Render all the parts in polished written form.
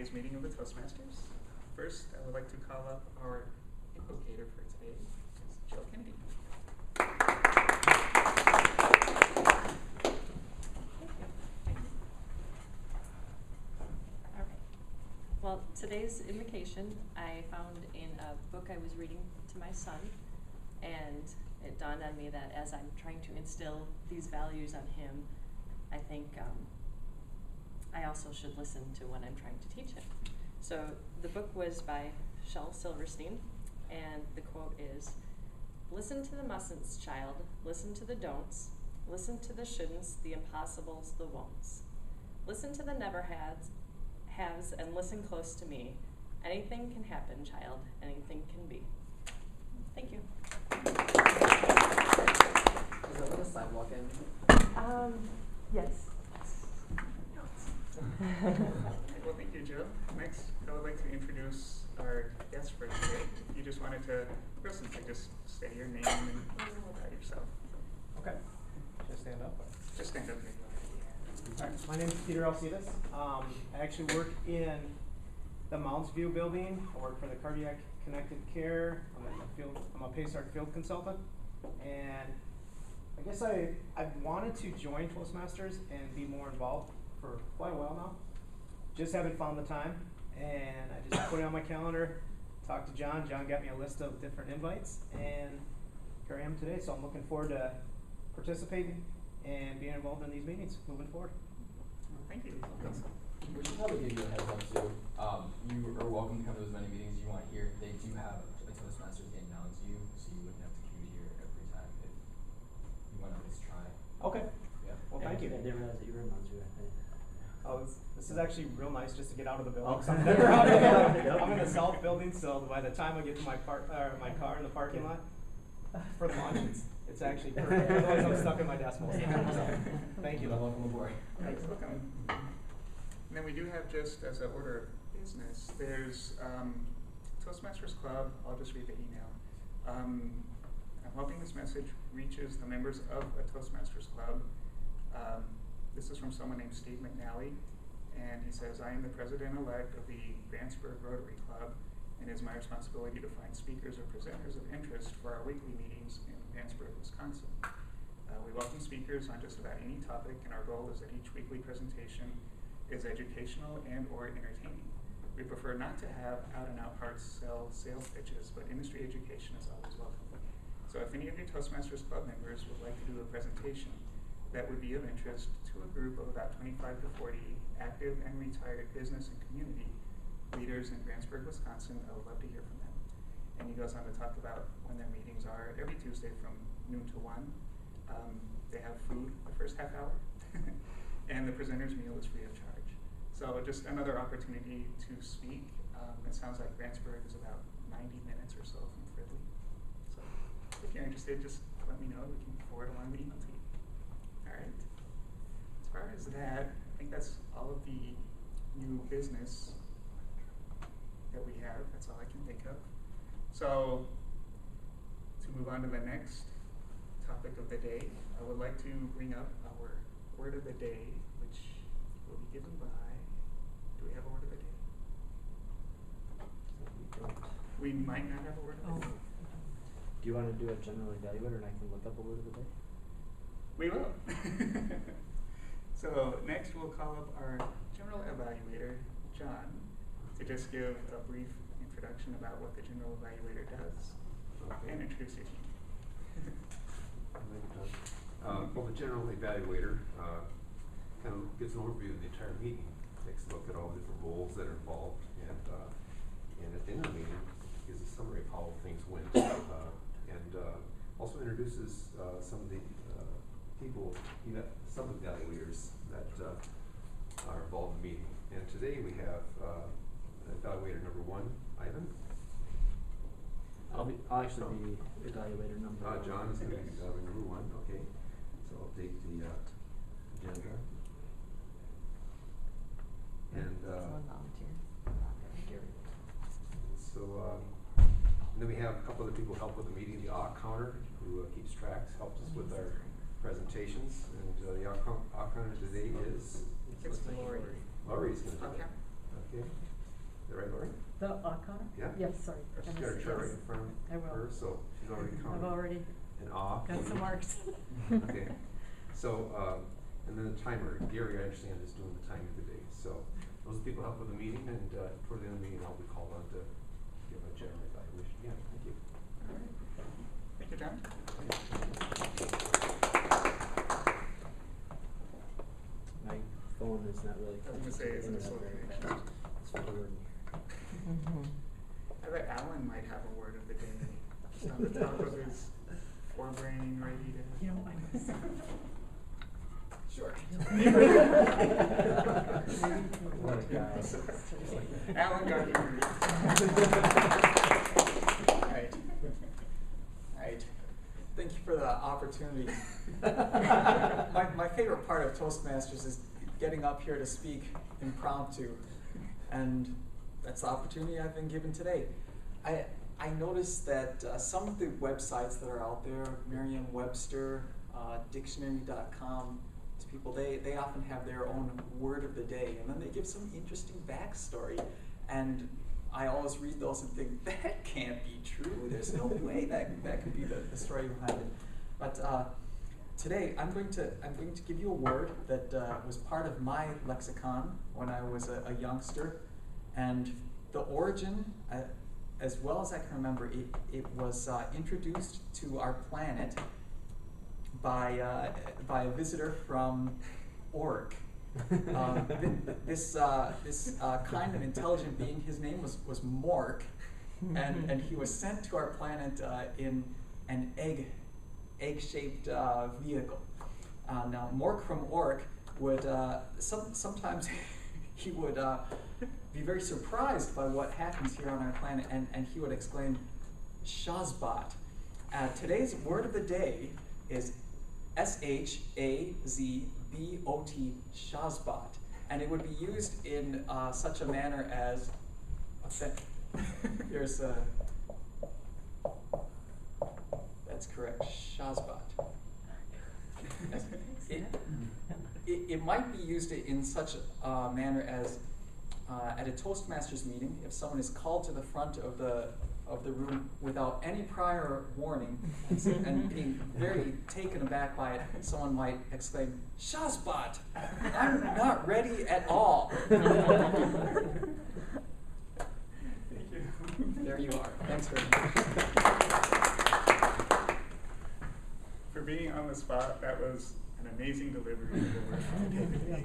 today's meeting of the Toastmasters. First, I would like to call up our invocator for today, Jill Kennedy. All right. Well, today's invocation I found in a book I was reading to my son, and it dawned on me that as I'm trying to instill these values on him, I think I also should listen to what I'm trying to teach him. So the book was by Shel Silverstein, and the quote is, "Listen to the mustn'ts, child, listen to the don'ts, listen to the shouldn'ts, the impossibles, the won'ts. Listen to the never haves, and listen close to me. Anything can happen, child, anything can be." Thank you. Is that like a sidewalk in? Yes. Well, thank you, Jill. Next, I would like to introduce our guest for today. If you just wanted to, first, just say your name and a little about yourself. Okay. Should I stand up? Just stand up here. Alright, my name is Peter Alcides. I actually work in the Mounds View building. I work for the Cardiac Connected Care. I'm a PACEARC field consultant. And I guess I've wanted to join Toastmasters and be more involved for quite a while now. Just haven't found the time. And I just put it on my calendar, talked to John. John got me a list of different invites. And here I am today. So I'm looking forward to participating and being involved in these meetings moving forward. Well, thank you. We should probably give you a heads up too. You are welcome to come to as many meetings you want here. They do have a Toastmasters in Mounds View, so you wouldn't have to commute here every time if you want to at least try. Okay. Yeah. Well, thank you. I didn't realize that you were in Mounds View. Oh, this is actually real nice just to get out of the building. Oh. So I'm never out of here. I'm in the south building, so by the time I get to my car in the parking lot for the lunch, it's actually perfect. Otherwise, I'm stuck at my desk most of the time. So, thank you. Welcome aboard. Thanks. Welcome. And then we do have, just as an order of business, there's Toastmasters Club. I'll just read the email. I'm hoping this message reaches the members of a Toastmasters Club. This is from someone named Steve McNally, and he says, "I am the president-elect of the Grantsburg Rotary Club, and it is my responsibility to find speakers or presenters of interest for our weekly meetings in Grantsburg, Wisconsin. We welcome speakers on just about any topic, and our goal is that each weekly presentation is educational and or entertaining. We prefer not to have out-and-out hard sell sales pitches, but industry education is always welcome. So if any of your Toastmasters Club members would like to do a presentation that would be of interest to a group of about 25 to 40 active and retired business and community leaders in Grantsburg, Wisconsin, I would love to hear from them." And he goes on to talk about when their meetings are every Tuesday from noon to 1. They have food the first half hour, and the presenter's meal is free of charge. So just another opportunity to speak. It sounds like Grantsburg is about 90 minutes or so from Fridley. So if you're interested, just let me know. We can forward along the email to you. All right. As far as that, I think that's all of the new business that we have. That's all I can think of. So to move on to the next topic of the day, I would like to bring up our word of the day, which will be given by, do we have a word of the day? We might not have a word of the day. Do you want to do a general evaluator and I can look up a word of the day? We will. So next we'll call up our general evaluator, John, to just give a brief introduction about what the general evaluator does. Okay. And introduce your team. Well, the general evaluator kind of gives an overview of the entire meeting, takes a look at all the different roles that are involved, and at the end of the meeting gives a summary of how things went, and also introduces some of the people, some evaluators that are involved in the meeting. And today we have evaluator number 1, Ivan. I'll actually be evaluator number one. John is going to be evaluator number 1. Okay, so I'll take the agenda. And Someone volunteer. so and then we have a couple other people who help with the meeting. The AWK counter, who keeps tracks, helps us with our presentations. And the AWK counter today is It's Lori. Lori's going to do it. Okay. Okay. Connor? Yeah. Yes, sorry. She's I got her missed chart it. right in front I of will. her, so she's already I've counted. already And off. got some marks. Okay, so, and then the timer, Gary, I understand, is doing the time of the day, so those are people help with the meeting, and, toward the end of the meeting, I'll be called on to give a general evaluation again, thank you. All right. Thank you, John. My phone is not really. I was gonna say, is it a slow internet very connection? fast. It's forward. I bet Alan might have a word of the day, just on the top of his forebrain ready to. You know, I was. Sure. What a guy. Alan got you. Right. Right. Thank you for the opportunity. My favorite part of Toastmasters is getting up here to speak impromptu, and that's the opportunity I've been given today. I noticed that some of the websites that are out there, Merriam-Webster, dictionary.com, people, they often have their own word of the day, and then they give some interesting backstory. And I always read those and think, that can't be true. There's no way that could be the story behind it. But today I'm going to give you a word that was part of my lexicon when I was a youngster, and the origin, as well as I can remember, it was introduced to our planet by a visitor from Orc. This kind of intelligent being, his name was Mork, and he was sent to our planet in an egg-shaped vehicle. Now, Mork from Orc would sometimes he would be very surprised by what happens here on our planet, and he would exclaim, "Shazbot." Today's word of the day is S-H-A-Z-B-O-T, Shazbot, and it would be used in such a manner as, there's a, that's correct, Shazbot. It might be used in such a manner as at a Toastmasters meeting, if someone is called to the front of the room without any prior warning and being very taken aback by it, someone might exclaim, "Shazbot, I'm not ready at all." Thank you. There you are. Thanks very much. For being on the spot, that was an amazing delivery of the word of the day.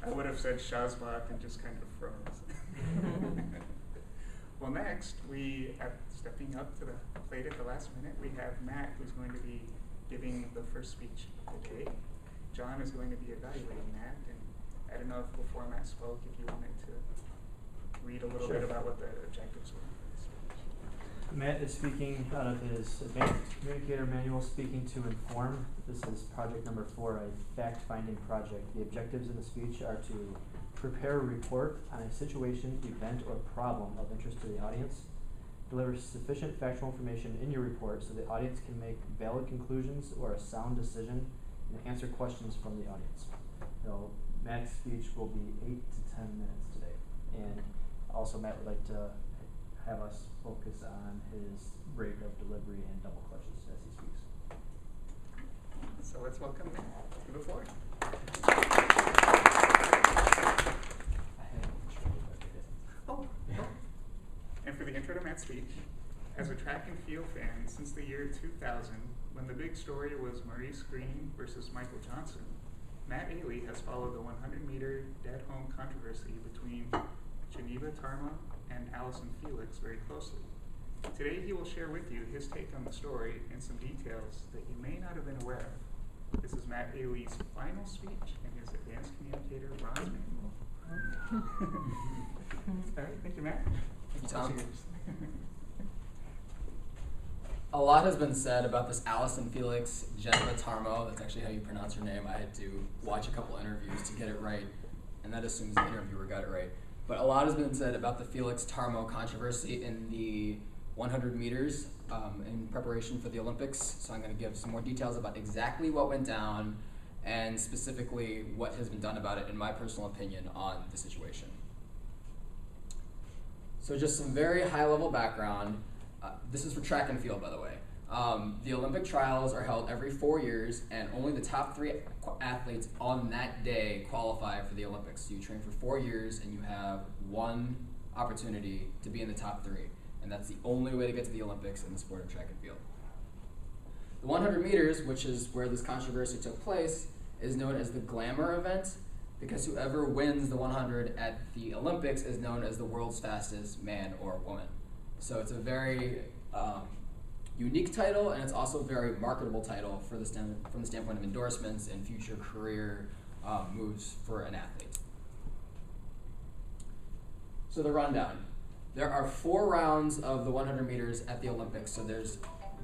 I would have said Shazbot and just kind of froze. Well, next, stepping up to the plate at the last minute, we have Matt, who's going to be giving the first speech of the day. John is going to be evaluating that, and I don't know if before Matt spoke, if you wanted to read a little bit about what the objectives were for this speech. Matt is speaking out of his Advanced Communicator Manual, speaking to inform. This is project number 4, a fact-finding project. The objectives in the speech are to prepare a report on a situation, event, or problem of interest to the audience. Deliver sufficient factual information in your report so the audience can make valid conclusions or a sound decision, and answer questions from the audience. So Matt's speech will be 8 to 10 minutes today. And also Matt would like to have us focus on his rate of delivery and double clutches as he speaks. So let's welcome Matt to the floor. Oh. And for the intro to Matt's speech, as a track and field fan since the year 2000, when the big story was Maurice Green versus Michael Johnson, Matt Ailey has followed the 100-meter dead home controversy between Geneva Tarma and Allison Felix very closely. Today he will share with you his take on the story and some details that you may not have been aware of. This is Matt Ailey's final speech in his Advanced Communicator Bronze Manual. All right, thank you, Matt. Thank you, Tom. Cheers. A lot has been said about this Allison Felix Geneva Tarmo. That's actually how you pronounce her name. I had to watch a couple interviews to get it right, and that assumes the interviewer got it right. But a lot has been said about the Felix Tarmo controversy in the 100 meters in preparation for the Olympics. So I'm going to give some more details about exactly what went down and specifically what has been done about it, in my personal opinion, on the situation. So just some very high-level background. This is for track and field, by the way. The Olympic trials are held every 4 years, and only the top 3 athletes on that day qualify for the Olympics. So you train for 4 years, and you have one opportunity to be in the top 3. And that's the only way to get to the Olympics in the sport of track and field. The 100 meters, which is where this controversy took place, is known as the glamour event, because whoever wins the 100 at the Olympics is known as the world's fastest man or woman. So it's a very unique title, and it's also a very marketable title for from the standpoint of endorsements and future career moves for an athlete. So the rundown. There are 4 rounds of the 100 meters at the Olympics. So there's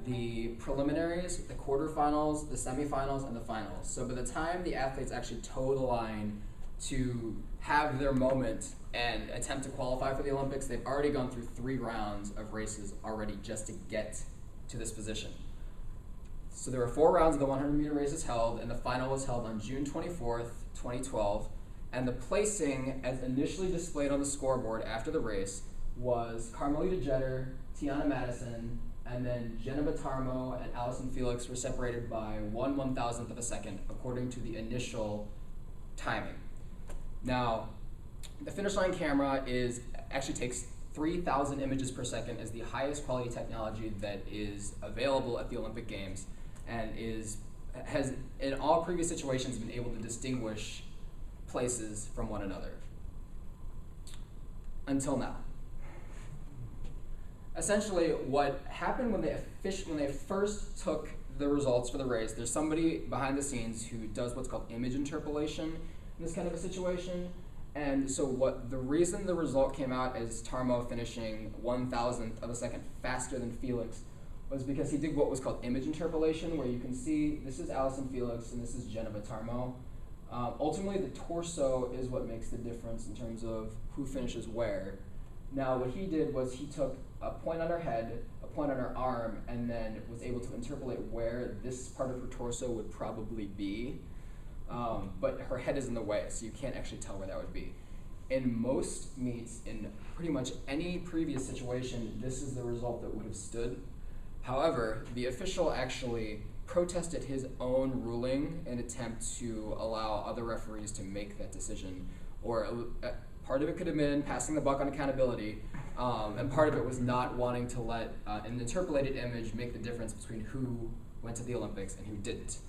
the preliminaries, the quarterfinals, the semifinals, and the finals. So by the time the athletes actually toe the line to have their moment and attempt to qualify for the Olympics, they've already gone through 3 rounds of races already just to get to this position. So there were 4 rounds of the 100-meter races held, and the final was held on June 24th, 2012. And the placing, as initially displayed on the scoreboard after the race, was Carmelita Jeter, Tiana Madison, and then Jenna Batarmo and Allison Felix were separated by 1/1000th of a second, according to the initial timing. Now, the finish line camera actually takes 3,000 images per second, is the highest quality technology that is available at the Olympic Games, and has in all previous situations been able to distinguish places from one another. Until now. Essentially, what happened when they first took the results for the race, there's somebody behind the scenes who does what's called image interpolation in this kind of a situation. And so the reason the result came out as Tarmo finishing 1/1000th of a second faster than Felix was because he did what was called image interpolation, where you can see this is Allison Felix and this is Jenna Batarmo. Ultimately, the torso is what makes the difference in terms of who finishes where. Now, what he did was he took a point on her head, a point on her arm, and then was able to interpolate where this part of her torso would probably be. But her head is in the way, so you can't actually tell where that would be. In most meets, in pretty much any previous situation, this is the result that would have stood. However, the official actually protested his own ruling in an attempt to allow other referees to make that decision. Or part of it could have been passing the buck on accountability, and part of it was not wanting to let an interpolated image make the difference between who went to the Olympics and who didn't.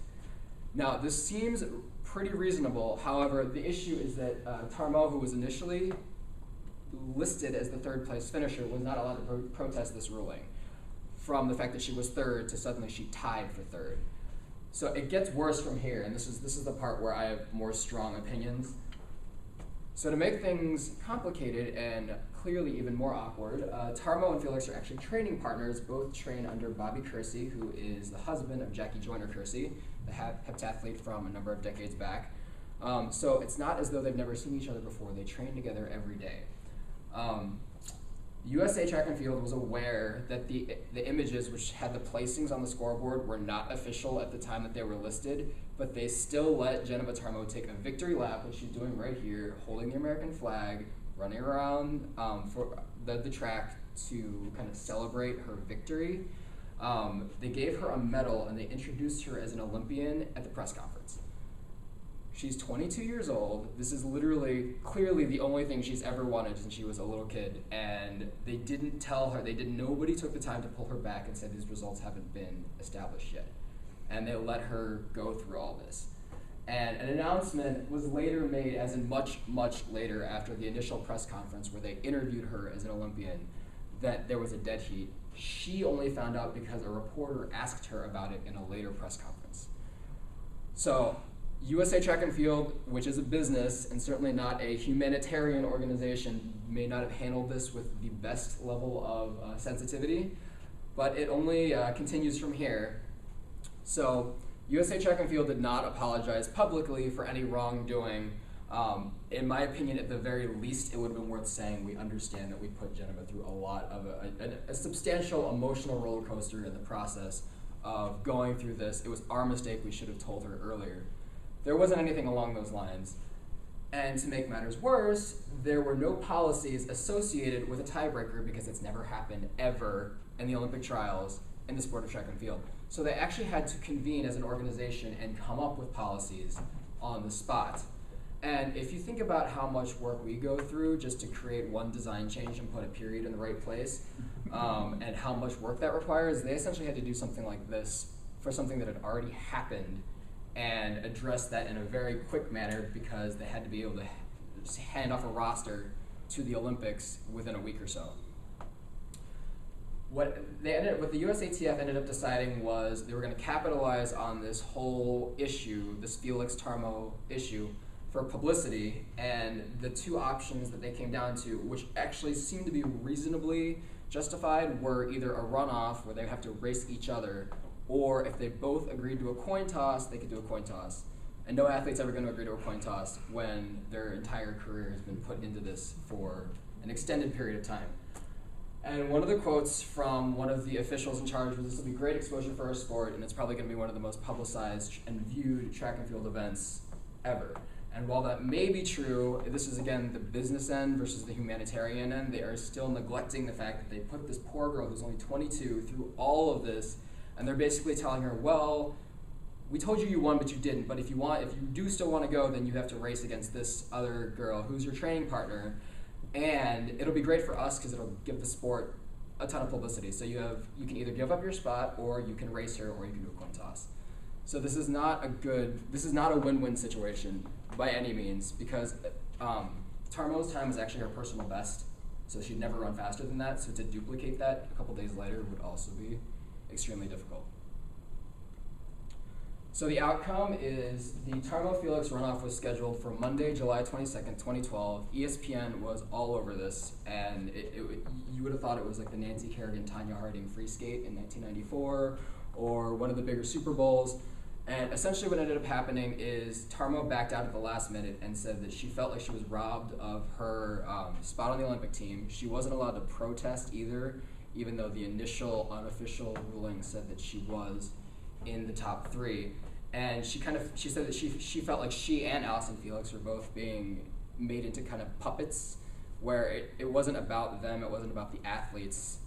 Now, this seems pretty reasonable. However, the issue is that Tarmo, who was initially listed as the 3rd place finisher, was not allowed to protest this ruling, from the fact that she was 3rd to suddenly she tied for 3rd. So it gets worse from here, and this is the part where I have more strong opinions. So to make things complicated and clearly even more awkward, Tarmo and Felix are actually training partners, both train under Bobby Kersey, who is the husband of Jackie Joyner Kersey, the heptathlete from a number of decades back. So it's not as though they've never seen each other before. They train together every day. USA Track and Field was aware that the images which had the placings on the scoreboard were not official at the time that they were listed, but they still let Jenna Batarmo take a victory lap, which she's doing right here, holding the American flag, running around for the track to kind of celebrate her victory. They gave her a medal and they introduced her as an Olympian at the press conference. She's 22 years old. This is clearly the only thing she's ever wanted since she was a little kid. And they didn't tell her, nobody took the time to pull her back and said these results haven't been established yet. And they let her go through all this. And an announcement was later made, as in much, much later after the initial press conference where they interviewed her as an Olympian, that there was a dead heat. She only found out because a reporter asked her about it in a later press conference. So, USA Track and Field, which is a business and certainly not a humanitarian organization, may not have handled this with the best level of sensitivity, but it only continues from here. So USA Track and Field did not apologize publicly for any wrongdoing. In my opinion, at the very least, it would have been worth saying we understand that we put Jenna through a lot of a substantial emotional roller coaster in the process of going through this. It was our mistake. We should have told her earlier. There wasn't anything along those lines. And to make matters worse, there were no policies associated with a tiebreaker because it's never happened ever in the Olympic trials in the sport of track and field. So they actually had to convene as an organization and come up with policies on the spot. And if you think about how much work we go through just to create one design change and put a period in the right place, and how much work that requires, they essentially had to do something like this for something that had already happened and address that in a very quick manner because they had to be able to just hand off a roster to the Olympics within a week or so. What the USATF ended up deciding was they were going to capitalize on this whole issue, this Felix Tarmo issue, for publicity, and the two options that they came down to, which actually seemed to be reasonably justified, were either a runoff where they have to race each other, or if they both agreed to a coin toss, they could do a coin toss. And no athlete's ever going to agree to a coin toss when their entire career has been put into this for an extended period of time. And one of the quotes from one of the officials in charge was, "This will be great exposure for our sport, and it's probably going to be one of the most publicized and viewed track and field events ever." And while that may be true, this is again the business end versus the humanitarian end. They are still neglecting the fact that they put this poor girl who's only 22 through all of this, and they're basically telling her, well, we told you won, but you didn't. But if you do still want to go, then you have to race against this other girl who's your training partner. And it'll be great for us because it'll give the sport a ton of publicity. So you can either give up your spot, or you can race her, or you can do a coin toss. So this is not a win-win situation by any means, because Tarmo's time is actually her personal best, so she'd never run faster than that. So to duplicate that a couple days later would also be extremely difficult. So the outcome is the Tarmo-Felix runoff was scheduled for Monday, July 22nd, 2012. ESPN was all over this, and you would have thought it was like the Nancy Kerrigan, Tanya Harding free skate in 1994, or one of the bigger Super Bowls. And essentially what ended up happening is Tarmo backed out at the last minute and said that she felt like she was robbed of her spot on the Olympic team. She wasn't allowed to protest either, even though the initial unofficial ruling said that she was in the top three. And she said that she felt like she and Allison Felix were both being made into kind of puppets, where it wasn't about them, it wasn't about the athletes.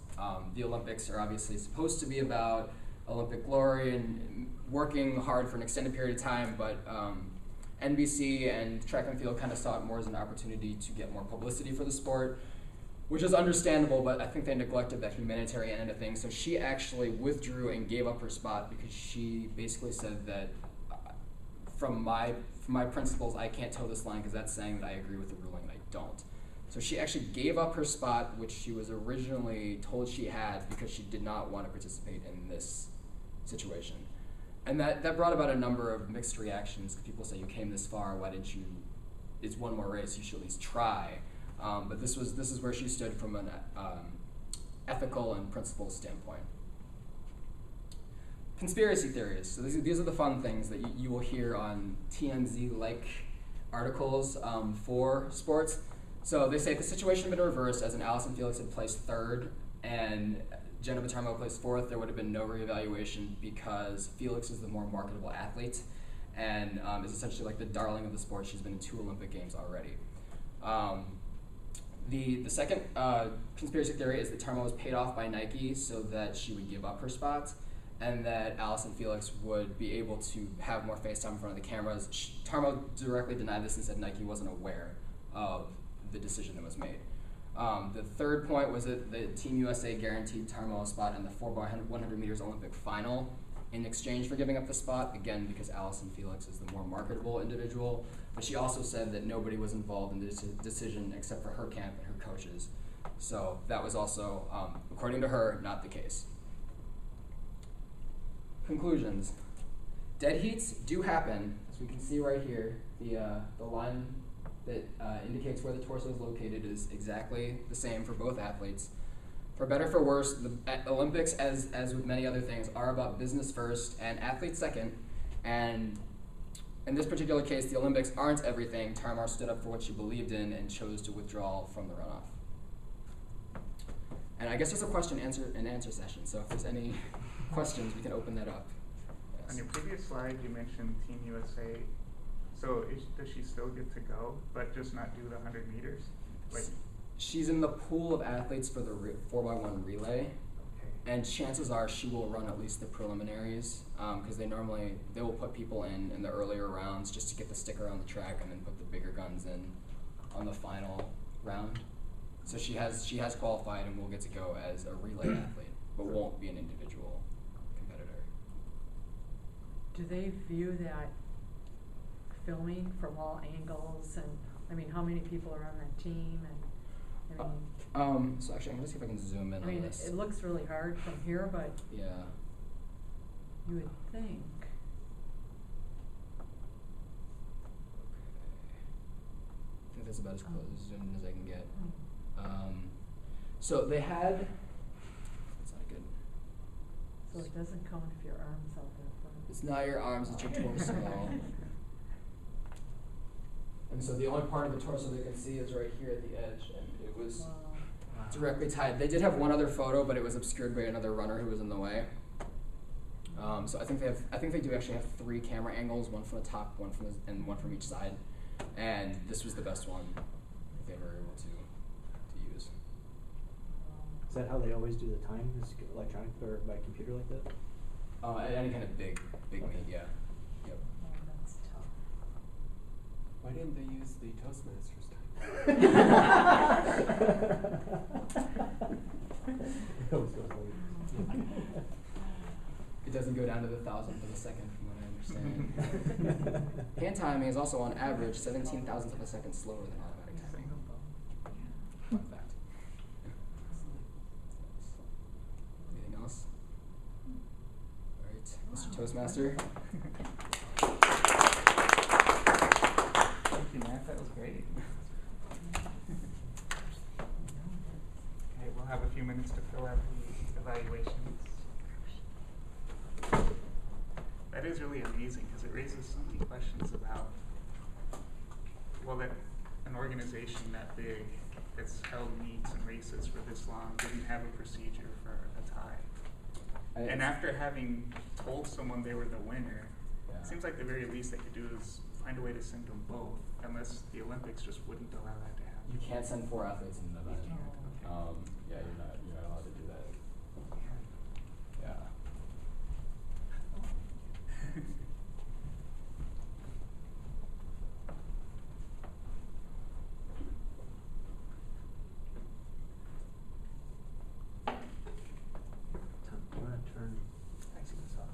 The Olympics are obviously supposed to be about Olympic glory and working hard for an extended period of time, but NBC and track and field kind of saw it more as an opportunity to get more publicity for the sport, which is understandable, but I think they neglected that humanitarian end of things. So she actually withdrew and gave up her spot because she basically said that from my principles, I can't toe this line because that's saying that I agree with the ruling and I don't. So she actually gave up her spot, which she was originally told she had, because she did not want to participate in this situation. And that brought about a number of mixed reactions. People say, you came this far, why didn't you, it's one more race, you should at least try. But this is where she stood from an ethical and principle standpoint. Conspiracy theories. So these are the fun things that you will hear on TMZ-like articles for sports. So they say if the situation had been reversed, as in Allison Felix had placed third and Jenna Tarmo placed fourth, there would have been no reevaluation because Felix is the more marketable athlete and is essentially like the darling of the sport. She's been in 2 Olympic Games already. The second conspiracy theory is that Tarmo was paid off by Nike so that she would give up her spot, and that Allison Felix would be able to have more face time in front of the cameras. Tarmo directly denied this and said Nike wasn't aware of the decision that was made. The third point was that the Team USA guaranteed Tarmo a spot in the 4x100 meters Olympic final in exchange for giving up the spot, again because Allison Felix is the more marketable individual. But she also said that nobody was involved in this decision except for her camp and her coaches. So that was also, according to her, not the case. Conclusions. Dead heats do happen, as we can see right here. The line that indicates where the torso is located is exactly the same for both athletes. For better or for worse, the Olympics, as with many other things, are about business first and athletes second. And in this particular case, the Olympics aren't everything. Tarmo stood up for what she believed in and chose to withdraw from the runoff. And I guess it's a question and answer session, so if there's any questions, we can open that up. Yes. On your previous slide, you mentioned Team USA So does she still get to go, but just not do the 100 meters? Like, She's in the pool of athletes for the 4x1 relay, okay. and chances are she will run at least the preliminaries, because they will put people in the earlier rounds just to get the sticker on the track, and then put the bigger guns in on the final round. So she has qualified and will get to go as a relay athlete, but won't be an individual competitor. Do they view that filming from all angles, and I mean, how many people are on that team, and I mean, So actually, I'm gonna see if I can zoom in I mean, on this. it looks really hard from here, but Yeah. you would think. I think that's about as close zoomed in as I can get. Oh. So they had. It's not good. So it doesn't count if your arm's out there front. It's not your arms, it's your torso. And so the only part of the torso they can see is right here at the edge, and it was Wow. directly tied. They did have one other photo, but it was obscured by another runner who was in the way. So I think they do actually have 3 camera angles, one from the top, one from and one from each side. And this was the best one they were able to use. Is that how they always do the time, is electronic or by computer like that? At any kind of big meet, yeah. Yep. Oh, that's tough. Why didn't they use the Toastmasters time? It always goes late. It doesn't go down to the thousandth of a second, from what I understand. Hand timing is also on average 17 thousandths of a second slower than automatic timing. Fun fact. Anything else? All right, Mr. Toastmaster. Thank you, Matt. That was great. Okay, we'll have a few minutes to fill out the evaluations. That is really amazing because it raises so many questions about, well, that an organization that big that's held meets and races for this long didn't have a procedure for a tie. And after having told someone they were the winner, Yeah. it seems like the very least they could do is find a way to send them both, unless the Olympics just wouldn't allow that to happen. You can't send 4 athletes in an event. You can't, okay. Yeah, you're not allowed to do that. Yeah. Tom, you wanna turn this off?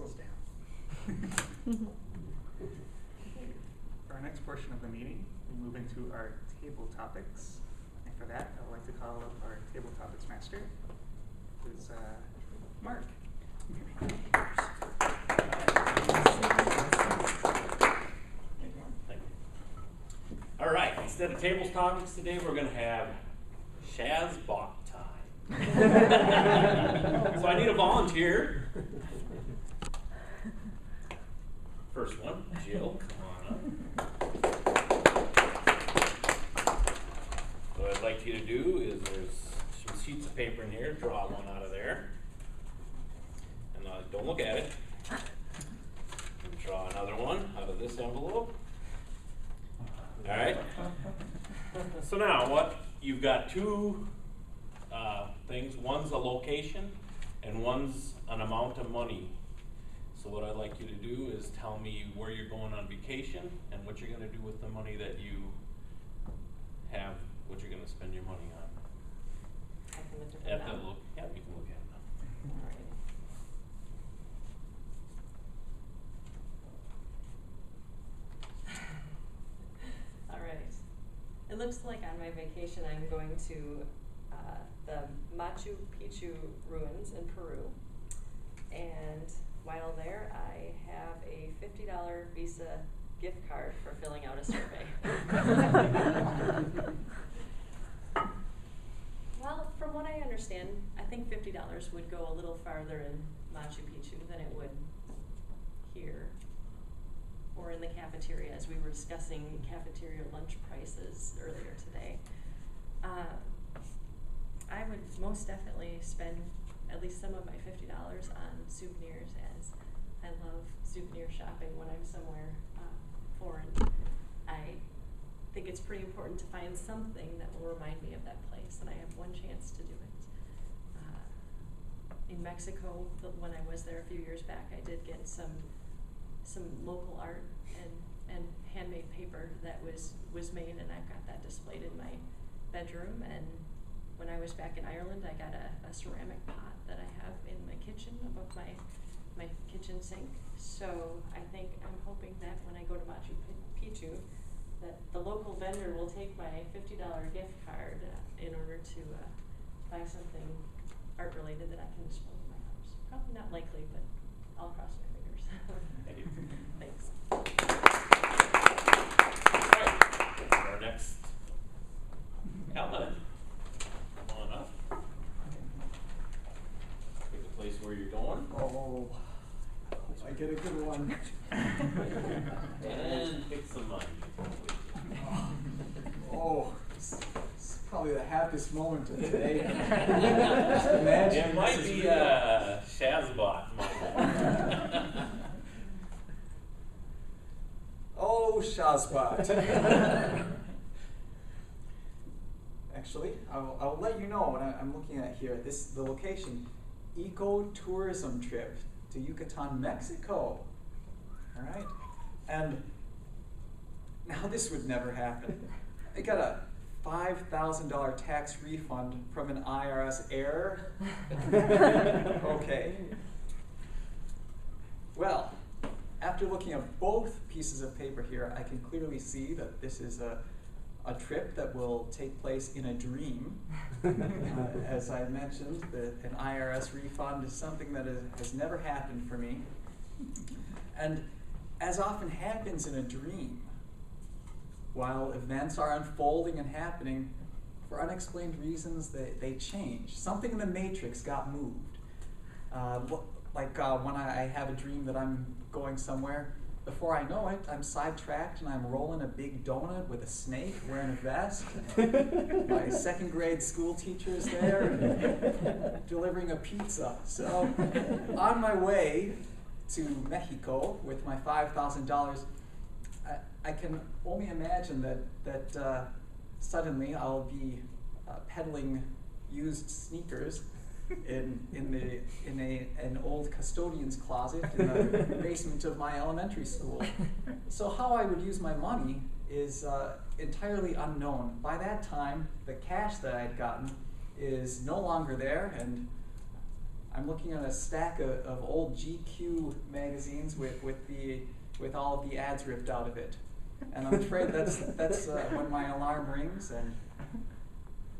pencils down. For our next portion of the meeting, we move into our table topics. And for that, I would like to call up our table topics master, who's Mark. Thank you. All right, instead of tables topics today, we're going to have Shazbot time. So I need a volunteer. First one, Jill, come on up. What I'd like you to do is there's some sheets of paper in here, draw one out of there. And don't look at it. And draw another one out of this envelope. All right. So now what, you've got two things. One's a location and one's an amount of money. So what I'd like you to do is tell me where you're going on vacation and what you're going to do with the money that you have, what you're going to spend your money on. I can look at At them that now. look, yeah, we can look at it now. All right. It looks like on my vacation I'm going to the Machu Picchu ruins in Peru. And while there, I have a $50 Visa gift card for filling out a survey. Well, from what I understand, I think $50 would go a little farther in Machu Picchu than it would here or in the cafeteria, as we were discussing cafeteria lunch prices earlier today. I would most definitely spend at least some of my $50 on souvenirs, as I love souvenir shopping when I'm somewhere foreign. I think it's pretty important to find something that will remind me of that place, and I have one chance to do it. In Mexico, when I was there a few years back, I did get some local art and handmade paper that was made, and I've got that displayed in my bedroom. And when I was back in Ireland, I got a ceramic pot that I have in my kitchen above my kitchen sink. So I think I'm hoping that when I go to Machu Picchu, that the local vendor will take my $50 gift card in order to buy something art related that I can display in my house. Probably not likely, but I'll cross my fingers. Thank you. Thanks. All right, our next Ellen, come on up. Pick the place where you're going. Oh, I get a good one. And pick some money. Oh, it's probably the happiest moment of today. Just imagine. It might this is be real. a Shazbot moment. Oh, Shazbot. Actually, I'll let you know what I'm looking at here. The location, eco-tourism trip to Yucatan, Mexico. All right, and now this would never happen. I got a $5,000 tax refund from an IRS error. Okay. Well, after looking at both pieces of paper here, I can clearly see that this is a trip that will take place in a dream. As I mentioned, an IRS refund is something that has never happened for me. And as often happens in a dream, while events are unfolding and happening, for unexplained reasons, they change. Something in the matrix got moved. When I have a dream that I'm going somewhere, before I know it, I'm sidetracked and I'm rolling a big donut with a snake, wearing a vest. My second grade school teacher is there and delivering a pizza. So on my way to Mexico with my $5,000, I can only imagine that suddenly I'll be peddling used sneakers in an old custodian's closet in the basement of my elementary school. So how I would use my money is entirely unknown. By that time, the cash that I'd gotten is no longer there, and I'm looking at a stack of old GQ magazines with all of the ads ripped out of it, and I'm afraid that's when my alarm rings and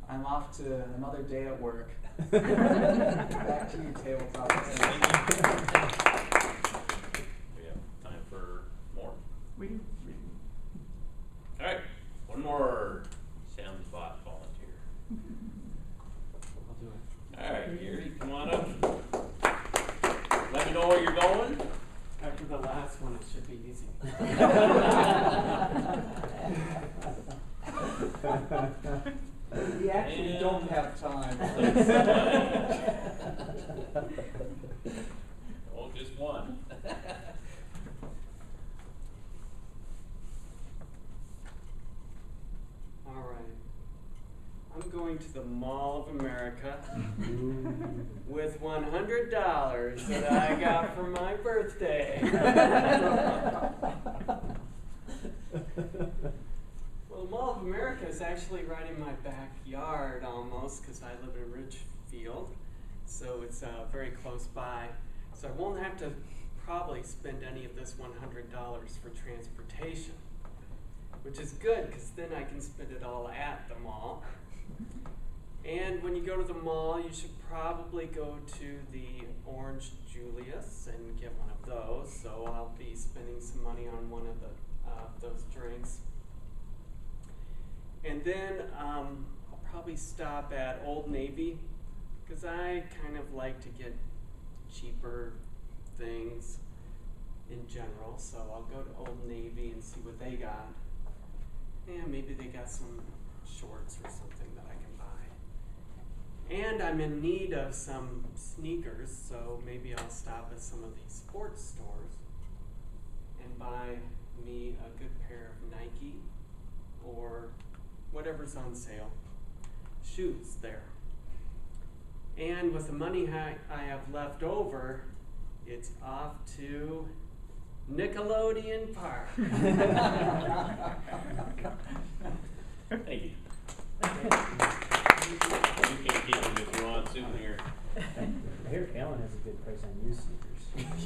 I'm off to another day at work. Back to you, tabletop. We have time for more. We do. All right, one more Sam's Bot volunteer. I'll do it. All right, Gary, come on up. Let me know where you're going. After the last one, it should be easy. We actually don't have time. Oh, just one. All right. I'm going to the Mall of America with $100 that I got for my birthday. Well, the Mall of America is actually right in my backyard almost, because I live in Ridgefield, so it's very close by. So I won't have to probably spend any of this $100 for transportation, which is good, because then I can spend it all at the mall. And when you go to the mall, you should probably go to the Orange Julius and get one of those. So I'll be spending some money on one of those drinks. And then I'll probably stop at Old Navy, because I kind of like to get cheaper things in general. So I'll go to Old Navy and see what they got. And maybe they got some shorts or something that I can buy. And I'm in need of some sneakers, so maybe I'll stop at some of these sports stores and buy me a good pair of Nike or whatever's on sale shoes there. And with the money I have left over, it's off to Nickelodeon Park. Thank you. You can keep them if you want, souvenir. I hear Alan has a good price on used sneakers.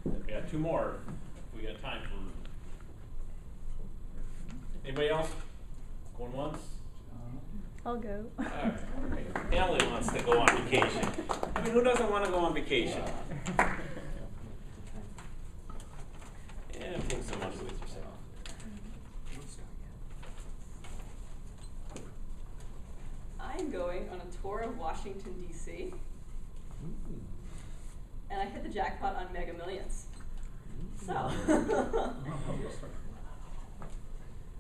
We got two more. We got time for. Anybody else? Going once? I'll go. Alright. Family wants to go on vacation. I mean, who doesn't want to go on vacation? Yeah, take so much with yourself. I'm going on a tour of Washington, D.C. And I hit the jackpot on Mega Millions. So,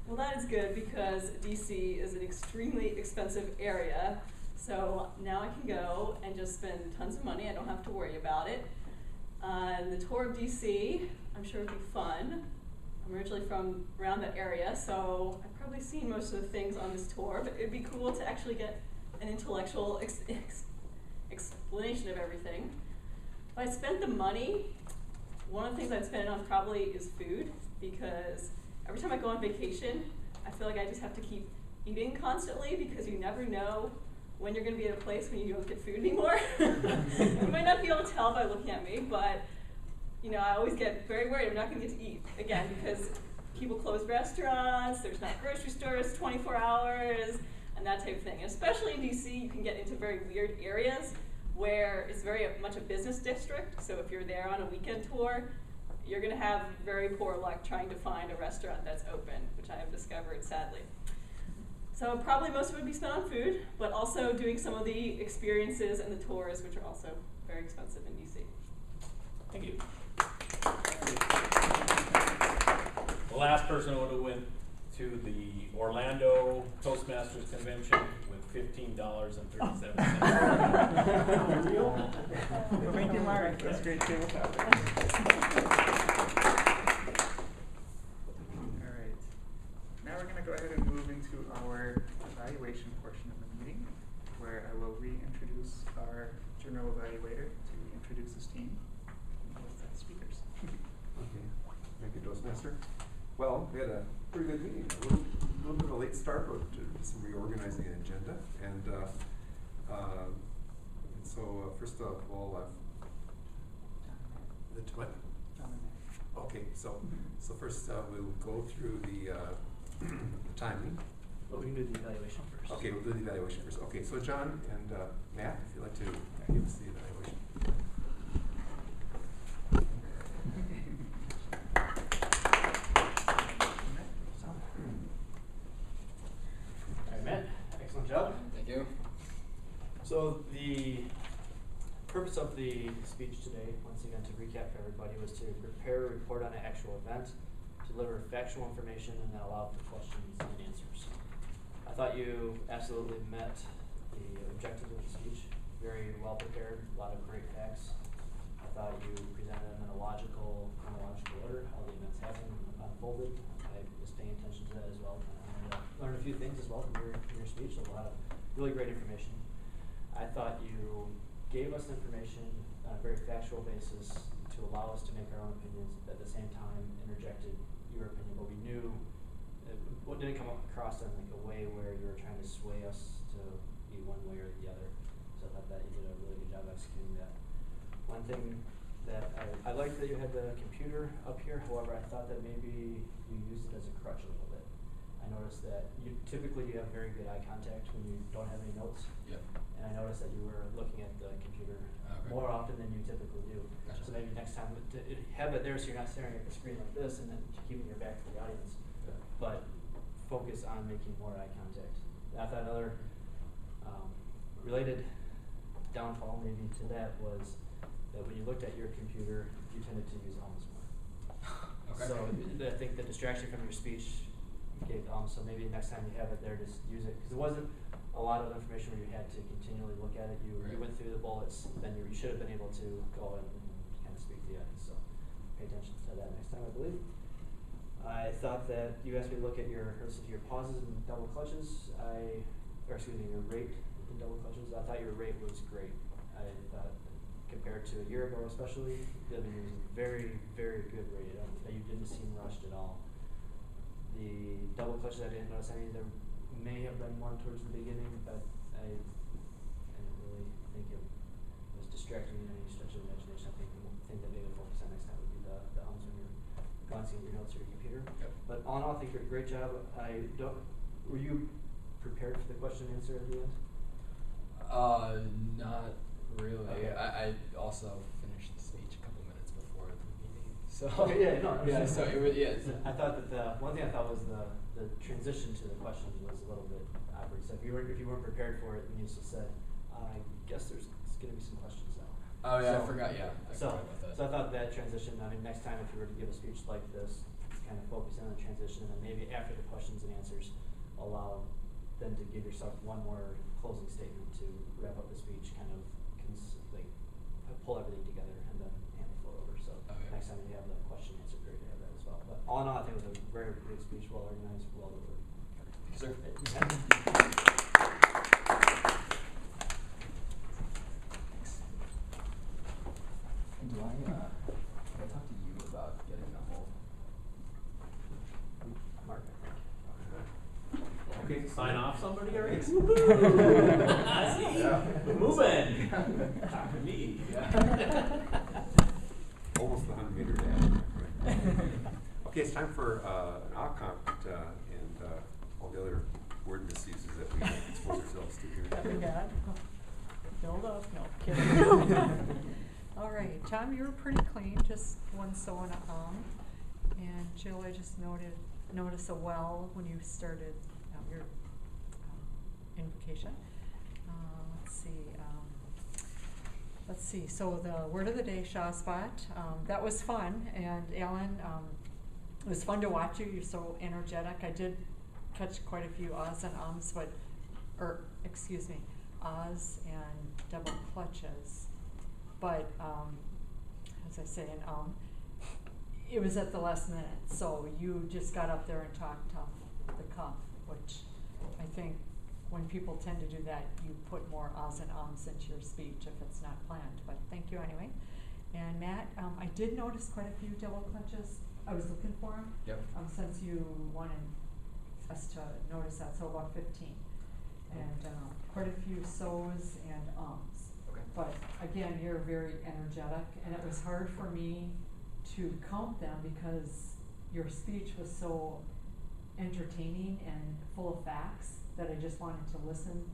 well, that is good because D.C. is an extremely expensive area. So now I can go and just spend tons of money. I don't have to worry about it. The tour of D.C., I'm sure it'll be fun. I'm originally from around that area, so I've probably seen most of the things on this tour, but it'd be cool to actually get an intellectual explanation of everything. If I spent the money, one of the things I'd spend it on probably is food, because every time I go on vacation, I feel like I just have to keep eating constantly because you never know when you're going to be at a place when you don't get food anymore. You might not be able to tell by looking at me, but you know, I always get very worried I'm not going to get to eat again because people close restaurants, there's not grocery stores 24 hours, and that type of thing. And especially in DC, you can get into very weird areas where it's very much a business district. So if you're there on a weekend tour, you're going to have very poor luck trying to find a restaurant that's open, which I have discovered sadly. So probably most of it would be spent on food, but also doing some of the experiences and the tours, which are also very expensive in DC. Thank you. The last person would have went to the Orlando Toastmasters Convention with $15.37. Well, thank you, Mark. That's great tabletop. All right. Now we're going to go ahead and move into our evaluation portion of the meeting, where I will reintroduce our general evaluator to introduce his team with speakers. Okay, thank you, Toastmaster. Well, we had a pretty good meeting. A little bit of a late start, but some reorganizing an agenda, and So first of all, what? Okay, so first we'll go through the timing. But we can do the evaluation first. Okay, we'll do the evaluation first. Okay, so John and Matt, if you'd like to give us the evaluation. All right, Matt, excellent job. Thank you. So the purpose of the speech today, once again to recap for everybody, was to prepare a report on an actual event, deliver factual information, and then allow for questions and answers. I thought you absolutely met the objective of the speech. Very well prepared, a lot of great facts. I thought you presented them in a logical, chronological order, how the events have unfolded. I was paying attention to that as well. And learned a few things as well from your speech, so a lot of really great information. I thought you gave us information on a very factual basis to allow us to make our own opinions, at the same time interjected your opinion, but we knew what didn't come across in like a way where you were trying to sway us to be one way or the other. So I thought that you did a really good job executing that. One thing that I liked that you had the computer up here, however, I thought that maybe you used it as a crutch a little bit. I noticed that you have very good eye contact when you don't have any notes. Yep. And I noticed that you were looking at the computer more often than you typically do. Gotcha. So maybe next time have it there so you're not staring at the screen like this and then keeping your back to the audience. Yeah. But focus on making more eye contact. And I thought another related downfall maybe to that was that when you looked at your computer, you tended to use almost more. Okay. So I think the distraction from your speech gave so maybe next time you have it there, just use it, because it wasn't a lot of information where you had to continually look at it. You went through the bullets, then you should have been able to go and kind of speak to the audience. So pay attention to that next time, I believe. I thought that you asked me to look at your pauses and double clutches. Your rate in double clutches. I thought your rate was great. I thought compared to a year ago, especially, it was a very, very good rate. You didn't seem rushed at all. The double clutches, I didn't notice any. There may have been one towards the beginning, but I didn't really think it was distracting in any stretch of the imagination. I think that maybe the focus on next time would be the ums when you're glancing at your notes or your computer. Yep. But all in all, I think you're a great job. Were you prepared for the question and answer at the end? Not really. Okay. I also finished the speech a couple minutes before the meeting. So Okay, yeah, no. yeah, so it was, yeah. I thought that one thing I thought was the transition to the questions was a little bit awkward. So if you weren't prepared for it, and you just said, I guess there's going to be some questions now. Oh yeah, So- I forgot. Yeah, I So, forgot about that. so I thought that transition. I mean, next time if you were to give a speech like this, kind of focus in on the transition, and then maybe after the questions and answers, allow them to give yourself one more closing statement to wrap up the speech, kind of pull everything together, and then hand the floor over. So next time you have the question answer period, you have that as well. But all in all, I think it was a very great speech, well organized, well delivered. Sir. Do I talk to you about getting the whole? Mark, I think. Okay, sign off somebody already? Thanks. Yeah. Moving. Talk to me. Almost the 100-meter dash. Okay, it's time for an outcome and all the other word misuses that we expose ourselves to here. Nothing bad. Build up, no, kidding. All right, Tom, you were pretty clean, just one so and a And Jill, I just noticed a well when you started your invocation. Let's see. So the word of the day, Shawspot. That was fun, and Alan, it was fun to watch you. You're so energetic. I did catch quite a few ahs and ums, ahs and double clutches. But as I say, it was at the last minute. So you just got up there and talked off the cuff, which I think when people tend to do that, you put more ahs and ums into your speech if it's not planned. But thank you anyway. And Matt, I did notice quite a few double clutches. I was looking for them. Yep. Since you wanted us to notice that, so about 15. And quite a few so's and ums. Okay. But again, you're very energetic, and it was hard for me to count them because your speech was so entertaining and full of facts that I just wanted to listen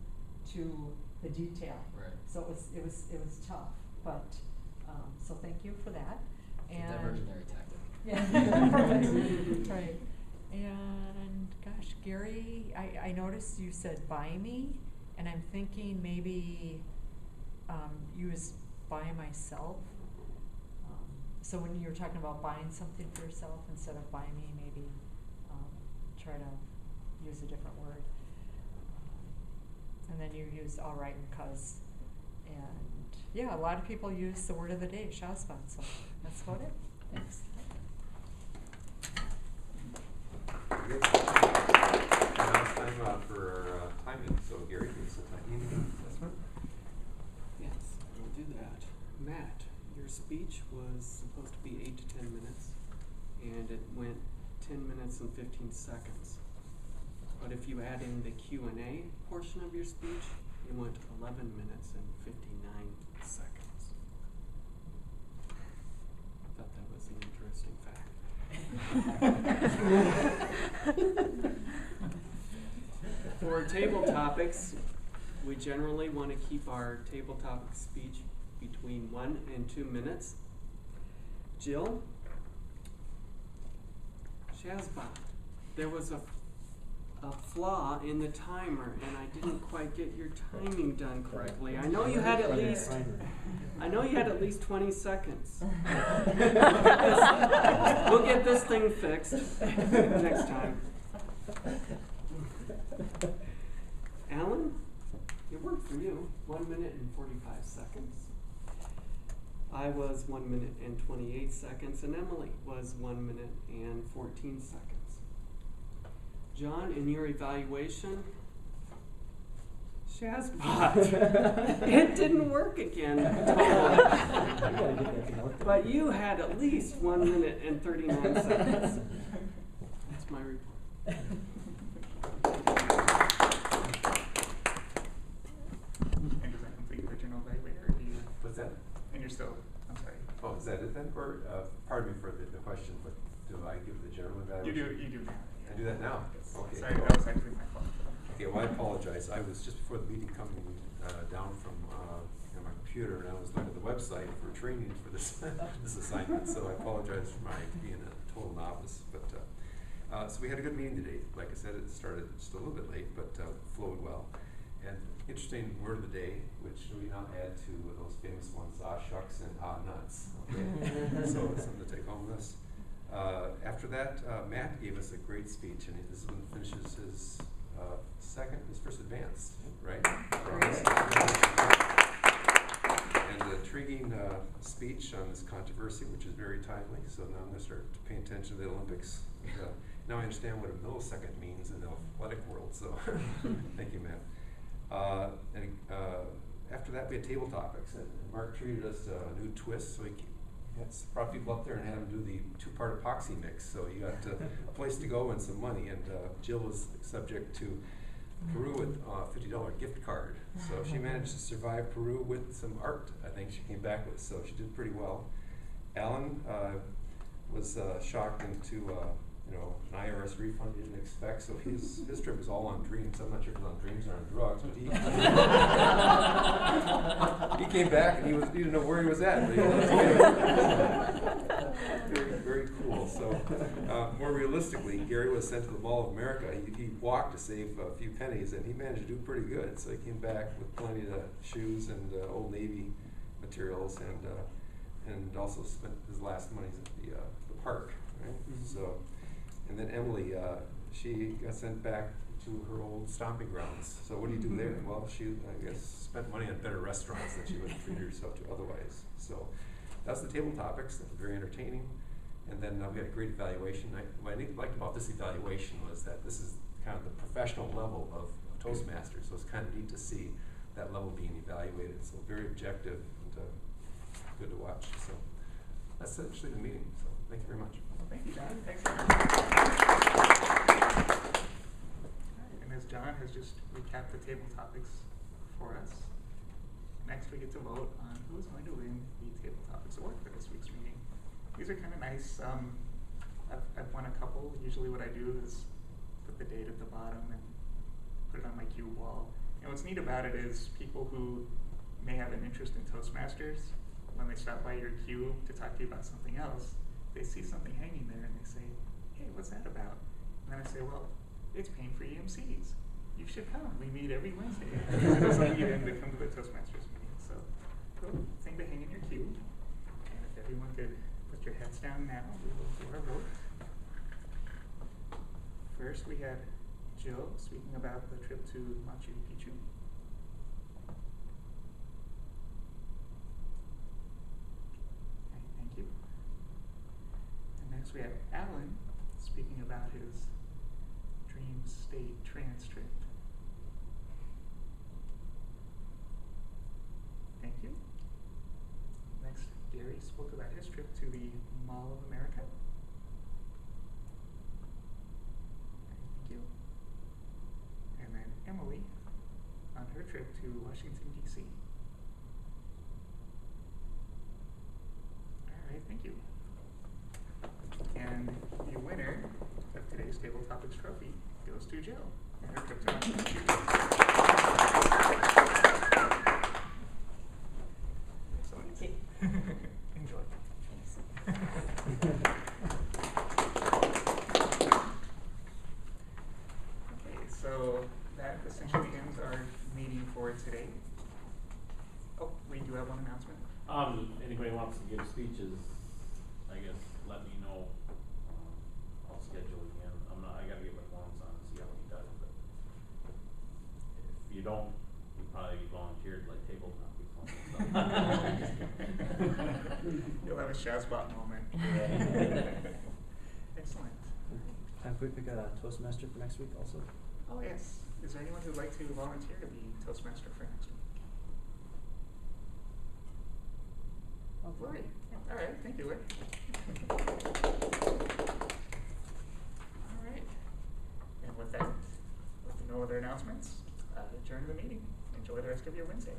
to the detail. Right. So it was tough, but so thank you for that. It's a And diversionary tactic. yeah, right. And gosh, Gary, I noticed you said buy me, and I'm thinking maybe use buy myself. So when you're talking about buying something for yourself instead of buy me, maybe try to use a different word. And then you use all right and cuz. And yeah, a lot of people use the word of the day, shazban, so that's about it. Thanks. Very good. Now it's time for timing. So Gary, give us a timing assessment. Yes, I will do that. Matt, your speech was supposed to be 8 to 10 minutes, and it went 10 minutes and 15 seconds. But if you add in the Q&A portion of your speech, it went 11 minutes and 59 seconds. I thought that was an interesting fact. For table topics, we generally want to keep our table topic speech between 1 and 2 minutes. Jill, Shazbot, there was a flaw in the timer, and I didn't quite get your timing done correctly. I know you had at least 20 seconds. We'll get this thing fixed next time. Alan, it worked for you. 1 minute and 45 seconds. I was 1 minute and 28 seconds, and Emily was 1 minute and 14 seconds. John, in your evaluation, Shazbot, it didn't work again. But you had at least 1 minute and 39 seconds. That's my report. And does that complete the general evaluator, or do you? What's that? And you're still, I'm sorry. Oh, is that it then? Or, pardon me for the question, but do I give the general evaluation? You do now. I do that now? Yes. Okay. Sorry, that was actually my fault. Okay, well, I apologize. I was just before the meeting coming down from my computer, and I was looking at the website for training for this this assignment. So I apologize for my being a total novice. But so we had a good meeting today. Like I said, it started just a little bit late, but flowed well. And interesting word of the day, which we now add to those famous ones: ah shucks and ah nuts. Okay, so it's something to take home with us. After that, Matt gave us a great speech, and this one finishes his first advance, right? And an intriguing speech on this controversy, which is very timely. So now I'm going to start paying attention to the Olympics. And, now I understand what a millisecond means in the athletic world. So thank you, Matt. And after that, we had table topics, and Mark treated us a new twist. So he brought people up there and had them do the 2-part epoxy mix. So you got a place to go and some money. And Jill was subject to Peru with a $50 gift card. So she managed to survive Peru with some art, I think she came back with. So she did pretty well. Alan was shocked into an IRS refund he didn't expect. So his trip was all on dreams. I'm not sure if it was on dreams or on drugs, but he came back and he didn't know where he was at. But very, very cool. So more realistically, Gary was sent to the Mall of America. He walked to save a few pennies, and he managed to do pretty good. So he came back with plenty of shoes and Old Navy materials, and also spent his last monies at the park. Right? Mm-hmm. So, and then Emily, she got sent back to her old stomping grounds. So what do you do there? Well, she, I guess, spent money on better restaurants that she would have treated herself to otherwise. So that's the table topics. That was very entertaining. And then we had a great evaluation. What I liked about this evaluation was that this is kind of the professional level of Toastmasters. So it's kind of neat to see that level being evaluated. So very objective and good to watch. So that's essentially the meeting. So thank you very much. Thank you, John. Thanks. And as John has just recapped the table topics for us, next we we get to vote on who's going to win the Table Topics Award for this week's meeting. These are kind of nice. I've won a couple. Usually what I do is put the date at the bottom and put it on my cube wall. And what's neat about it is people who may have an interest in Toastmasters, when they stop by your cube to talk to you about something else, they see something hanging there and they say, hey, what's that about? And then I say, well, it's pain-free MCs. You should come. We meet every Wednesday. It doesn't need them to come to the Toastmasters meeting. So, cool thing to hang in your cube. And if everyone could put your heads down now, we will do our vote. First, we had Jill speaking about the trip to Machu Picchu. Okay, thank you. And next we have Alan speaking about his dream state trance trip. Thank you. Next, Gary spoke about his trip to the Mall of America. Thank you. And then Emily on her trip to Washington, D.C. All right, thank you. And the winner of today's Table Topics trophy goes to Jill and her trip to Machu Picchu. Excellent. Enjoy. Okay, so that essentially ends our meeting for today. Oh, we do have one announcement. Anybody wants to give speeches, I guess, let me know. I'll schedule again. I gotta get my forms on and see how he does, but if you don't, you probably volunteered like table topics. You'll have a Shazbot moment. Excellent. Time we pick a Toastmaster for next week also? Oh yes. Is there anyone who'd like to volunteer to be Toastmaster for next week? Oh, Lori. All right. Thank you, Lori. All right. And with that, with no other announcements, adjourn the meeting. Enjoy the rest of your Wednesday.